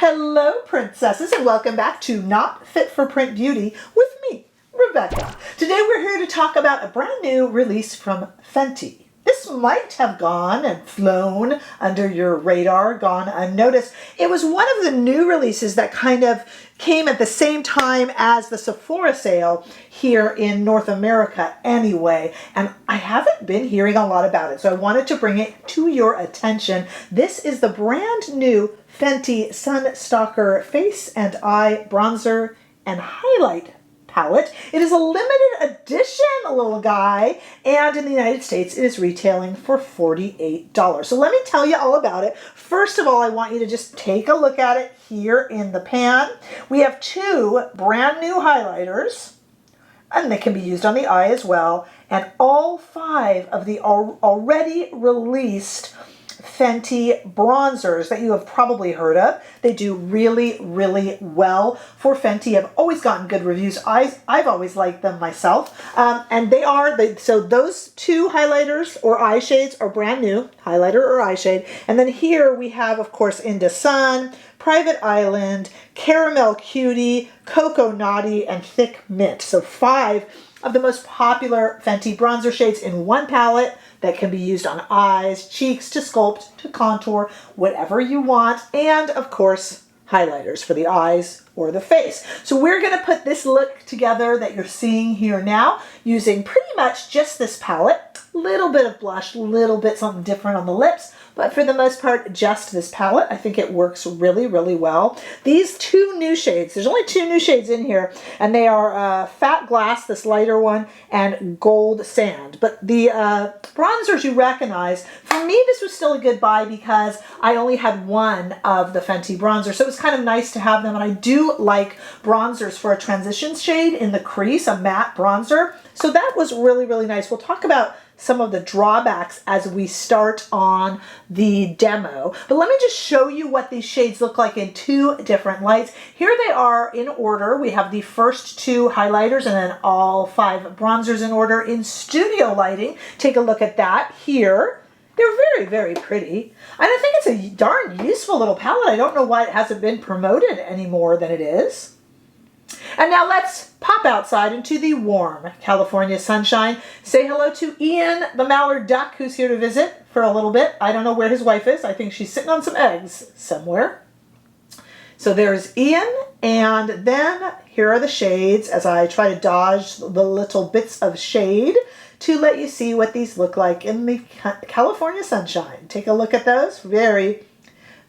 Hello, princesses, and welcome back to Not Fit for Print Beauty with me, Rebecca. Today we're here to talk about a brand new release from Fenty. This might have gone and flown under your radar, gone unnoticed. It was one of the new releases that kind of came at the same time as the Sephora sale here in North America anyway, and I haven't been hearing a lot about it, so I wanted to bring it to your attention. This is the brand new Fenty Sun Stalk'R Face and Eye Bronzer and Highlight palette. It is a limited edition, little guy, and in the United States it is retailing for $48. So let me tell you all about it. First of all, I want you to just take a look at it here in the pan. We have two brand new highlighters, and they can be used on the eye as well, and all five of the already released Fenty bronzers that you have probably heard of. They do really, really well for Fenty. I've always gotten good reviews. I've always liked them myself. And so those two highlighters or eye shades are brand new, highlighter or eye shade. And then here we have, of course, Into Sun, Private Island, Caramel Cutie, Cocoa Naughty, and Thick Mint. So five of the most popular Fenty bronzer shades in one palette that can be used on eyes, cheeks, to sculpt, to contour, whatever you want, and of course, highlighters for the eyes or the face. So we're going to put this look together that you're seeing here now using pretty much just this palette. Little bit of blush, little bit something different on the lips, but for the most part, just this palette. I think it works really, really well. These two new shades, there's only two new shades in here, and they are Fat Glass, this lighter one, and Gold Sand. But the bronzers you recognize, for me, this was still a good buy because I only had one of the Fenty bronzers, so it was kind of nice to have them, and I do like bronzers for a transition shade in the crease, a matte bronzer. So that was really, really nice. We'll talk about some of the drawbacks as we start on the demo. But let me just show you what these shades look like in two different lights. Here they are in order. We have the first two highlighters and then all five bronzers in order in studio lighting. Take a look at that here. They're very, very pretty. And I think it's a darn useful little palette. I don't know why it hasn't been promoted any more than it is. And now let's pop outside into the warm California sunshine. Say hello to Ian, the mallard duck, who's here to visit for a little bit. I don't know where his wife is. I think she's sitting on some eggs somewhere. So there's Ian, and then here are the shades as I try to dodge the little bits of shade to let you see what these look like in the California sunshine. Take a look at those. Very,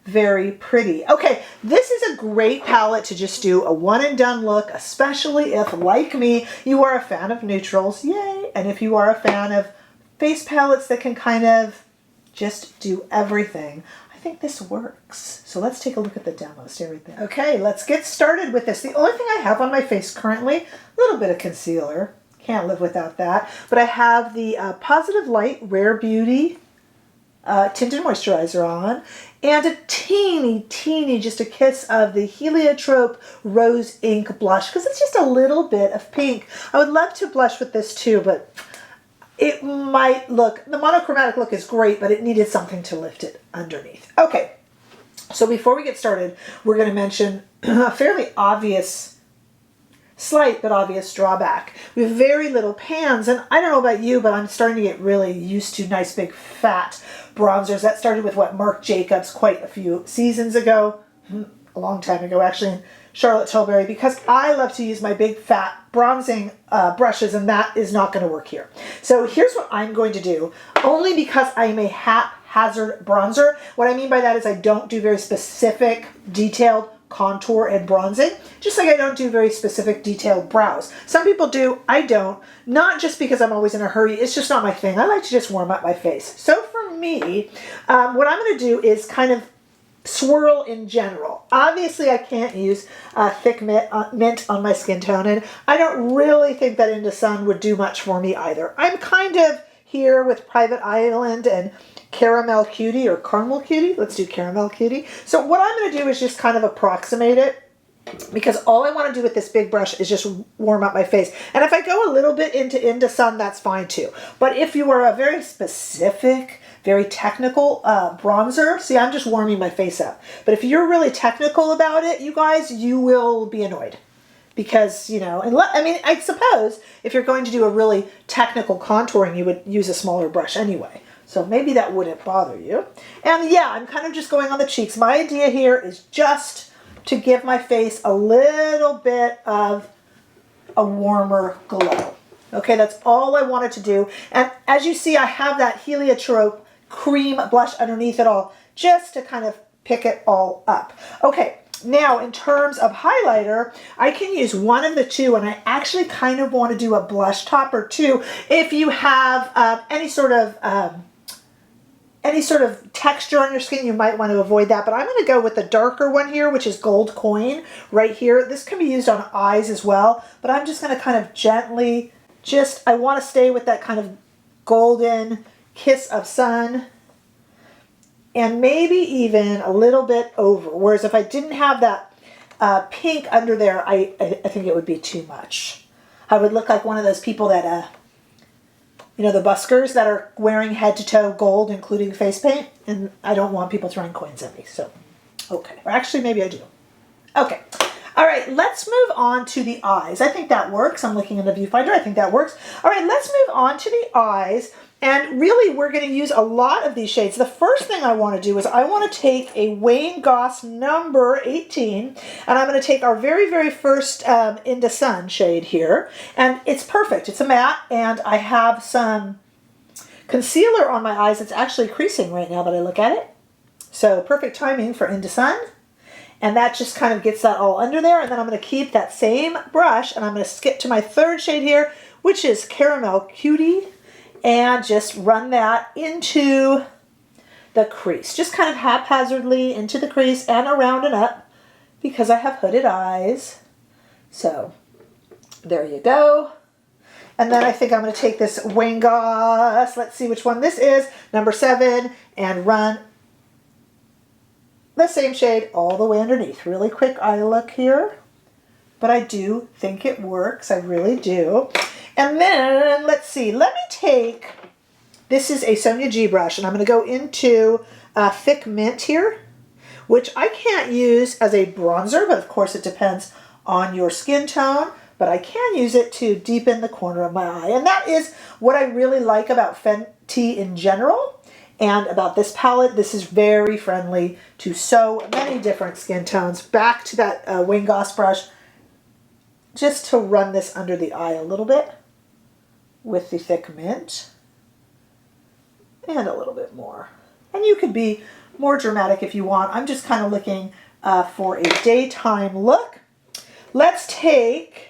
very pretty. Okay, this is a great palette to just do a one and done look, especially if, like me, you are a fan of neutrals, yay, and if you are a fan of face palettes that can kind of just do everything. I think this works. So let's take a look at the demo. Stay right there. Okay, let's get started with this. The only thing I have on my face currently, a little bit of concealer. Can't live without that. But I have the Positive Light Rare Beauty Tinted Moisturizer on, and a teeny, just a kiss of the Heliotrope Rose Ink Blush, because it's just a little bit of pink. I would love to blush with this too, but it might look, the monochromatic look is great, but it needed something to lift it underneath. Okay, so before we get started, we're going to mention a fairly obvious, slight but obvious drawback. We have very little pans, and I don't know about you, but I'm starting to get really used to nice big fat bronzers. That started with what, Marc Jacobs quite a few seasons ago, a long time ago actually, Charlotte Tilbury, because I love to use my big fat bronzing brushes, and that is not going to work here. So here's what I'm going to do, only because I'm a haphazard bronzer. What I mean by that is I don't do very specific, detailed contour and bronzing, just like I don't do very specific detailed brows. Some people do, I don't. Not just because I'm always in a hurry, it's just not my thing. I like to just warm up my face. So for me, what I'm going to do is kind of swirl in general. Obviously I can't use thick mint on my skin tone, and I don't really think that Into Sun would do much for me either. I'm kind of here with Private Island and Caramel Cutie or Caramel Cutie. Let's do Caramel Cutie. So what I'm going to do is just kind of approximate it because all I want to do with this big brush is just warm up my face. And if I go a little bit into sun, that's fine too. But if you are a very specific, very technical bronzer, see, I'm just warming my face up. But if you're really technical about it, you guys, you will be annoyed. Because, you know, I mean, I suppose if you're going to do a really technical contouring, you would use a smaller brush anyway. So maybe that wouldn't bother you. And yeah, I'm kind of just going on the cheeks. My idea here is just to give my face a little bit of a warmer glow. Okay, that's all I wanted to do. And as you see, I have that Heliotrope cream blush underneath it all, just to kind of pick it all up. Okay. Now, in terms of highlighter, I can use one of the two, and I actually kind of want to do a blush topper too. If you have any sort of texture on your skin, you might want to avoid that. But I'm going to go with the darker one here, which is Gold Coin right here. This can be used on eyes as well, but I'm just going to kind of gently, I want to stay with that kind of golden kiss of sun. And maybe even a little bit over. Whereas if I didn't have that pink under there, I think it would be too much. I would look like one of those people that, you know, the buskers that are wearing head to toe gold, including face paint. And I don't want people throwing coins at me. So, okay. Or actually, maybe I do. Okay. All right, let's move on to the eyes. I think that works. I'm looking in the viewfinder. I think that works. All right, let's move on to the eyes. And really, we're going to use a lot of these shades. The first thing I want to do is I want to take a Wayne Goss number 18, and I'm going to take our very, very first Into Sun shade here. And it's perfect. It's a matte, and I have some concealer on my eyes. It's actually creasing right now that I look at it. So perfect timing for Into Sun. And that just kind of gets that all under there. And then I'm going to keep that same brush, and I'm going to skip to my third shade here, which is Caramel Cutie. And just run that into the crease. Just kind of haphazardly into the crease and around and up because I have hooded eyes. So there you go. And then I think I'm going to take this Wayne Goss, let's see which one this is, number 7, and run the same shade all the way underneath. Really quick eye look here. But I do think it works. I really do. And then, let's see, let me take, this is a Sonia G brush, and I'm going to go into Thick Mint here, which I can't use as a bronzer, but of course it depends on your skin tone, but I can use it to deepen the corner of my eye. And that is what I really like about Fenty in general, and about this palette. This is very friendly to so many different skin tones. Back to that Wayne Goss brush, just to run this under the eye a little bit with the Thick Mint, and a little bit more. And you could be more dramatic if you want. I'm just kind of looking for a daytime look. Let's take,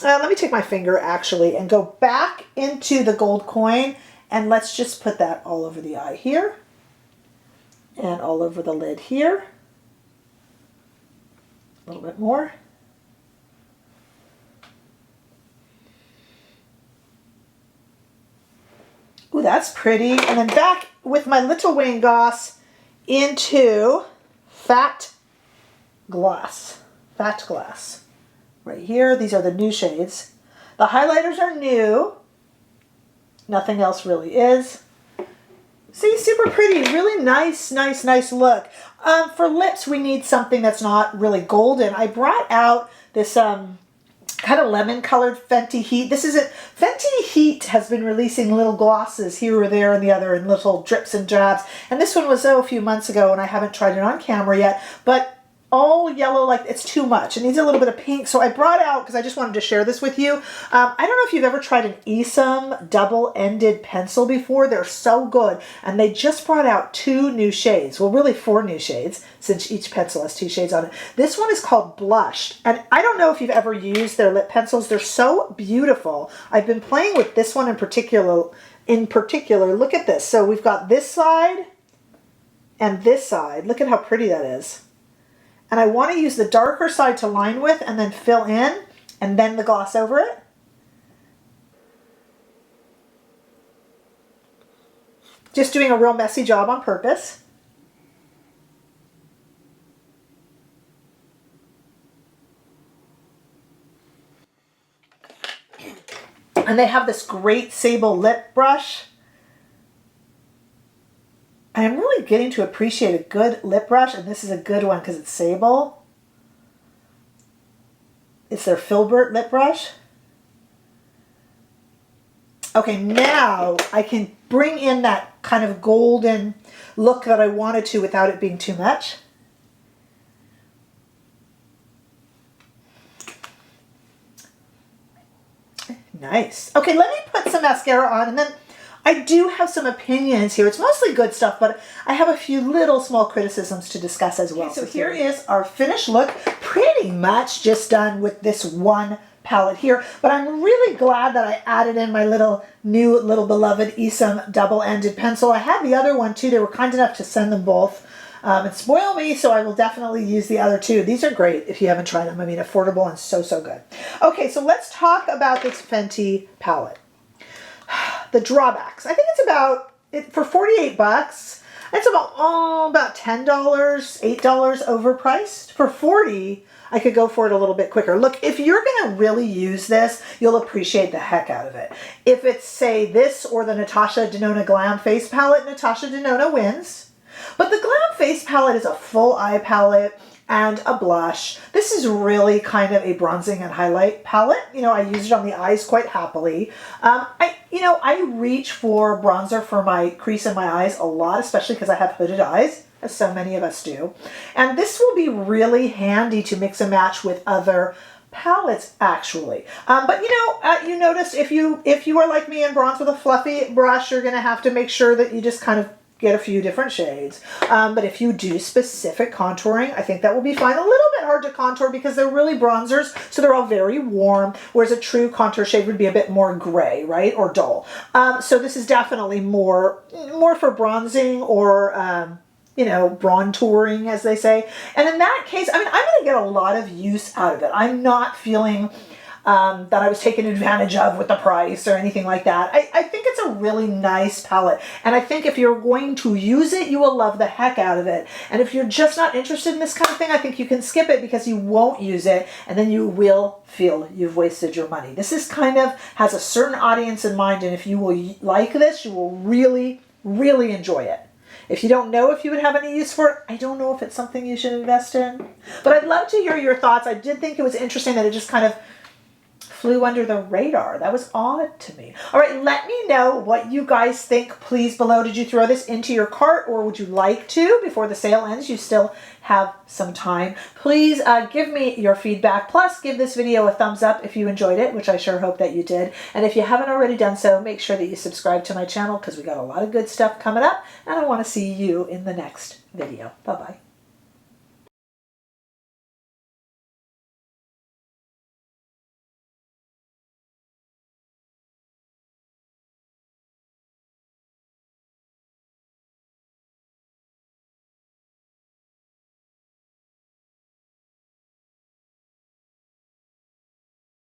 let me take my finger actually and go back into the Gold Coin, and let's just put that all over the eye here and all over the lid here. A little bit more. Ooh, that's pretty. And then back with my little Wayne Goss into Fat Glass. Fat Glass. Right here. These are the new shades. The highlighters are new. Nothing else really is. See, super pretty. Really nice, nice, nice look. For lips, we need something that's not really golden. I brought out this kind of lemon colored Fenty Heat. Fenty Heat has been releasing little glosses here or there and the other in little drips and drabs. And this one was a few months ago, and I haven't tried it on camera yet, but all yellow, like it's too much. It needs a little bit of pink. So I brought out, because I just wanted to share this with you. I don't know if you've ever tried an Esum double-ended pencil before. They're so good. And they just brought out 2 new shades. Well, really 4 new shades, since each pencil has 2 shades on it. This one is called Blushed. And I don't know if you've ever used their lip pencils. They're so beautiful. I've been playing with this one in particular. Look at this. So we've got this side and this side. Look at how pretty that is. And I want to use the darker side to line with and then fill in and then the gloss over it. Just doing a real messy job on purpose. And they have this great sable lip brush. I am really getting to appreciate a good lip brush, and this is a good one because it's sable. It's their Filbert lip brush. Okay, now I can bring in that kind of golden look that I wanted to without it being too much. Nice. Okay, let me put some mascara on, and then I do have some opinions here. It's mostly good stuff, but I have a few little small criticisms to discuss as well. Okay, so here is our finished look, pretty much just done with this one palette here, but I'm really glad that I added in my little beloved Esum double-ended pencil. I had the other one too. They were kind enough to send them both and spoil me, so I will definitely use the other two. These are great if you haven't tried them. I mean, affordable and so, so good. Okay, so let's talk about this Fenty palette. The drawbacks. I think it's about, for 48 bucks, it's about $10, $8 overpriced. For 40, I could go for it a little bit quicker. Look, if you're going to really use this, you'll appreciate the heck out of it. If it's, say, this or the Natasha Denona Glam Face Palette, Natasha Denona wins. But the Glam Face Palette is a full eye palette and a blush. This is really kind of a bronzing and highlight palette. You know, I use it on the eyes quite happily. I reach for bronzer for my crease in my eyes a lot, especially because I have hooded eyes, as so many of us do. And this will be really handy to mix and match with other palettes, actually. But you notice if you are like me and bronze with a fluffy brush, you're going to have to make sure that you just kind of get a few different shades. But if you do specific contouring, I think that will be fine. A little bit hard to contour because they're really bronzers, so they're all very warm, whereas a true contour shade would be a bit more gray, right, or dull. So this is definitely more for bronzing or bronzing, as they say. And in that case, I mean, I'm going to get a lot of use out of it. I'm not feeling that I was taken advantage of with the price or anything like that. I think it's a really nice palette. And I think if you're going to use it, you will love the heck out of it. And if you're just not interested in this kind of thing, I think you can skip it because you won't use it and then you will feel you've wasted your money. This is kind of has a certain audience in mind, and if you will like this, you will really, really enjoy it. If you don't know if you would have any use for it, I don't know if it's something you should invest in. But I'd love to hear your thoughts. I did think it was interesting that it just kind of flew under the radar. That was odd to me. All right, let me know what you guys think, please, below. Did you throw this into your cart, or would you like to before the sale ends? You still have some time. Please give me your feedback. Plus, give this video a thumbs up if you enjoyed it, which I sure hope that you did. And if you haven't already done so, make sure that you subscribe to my channel because we got a lot of good stuff coming up, and I want to see you in the next video. Bye-bye.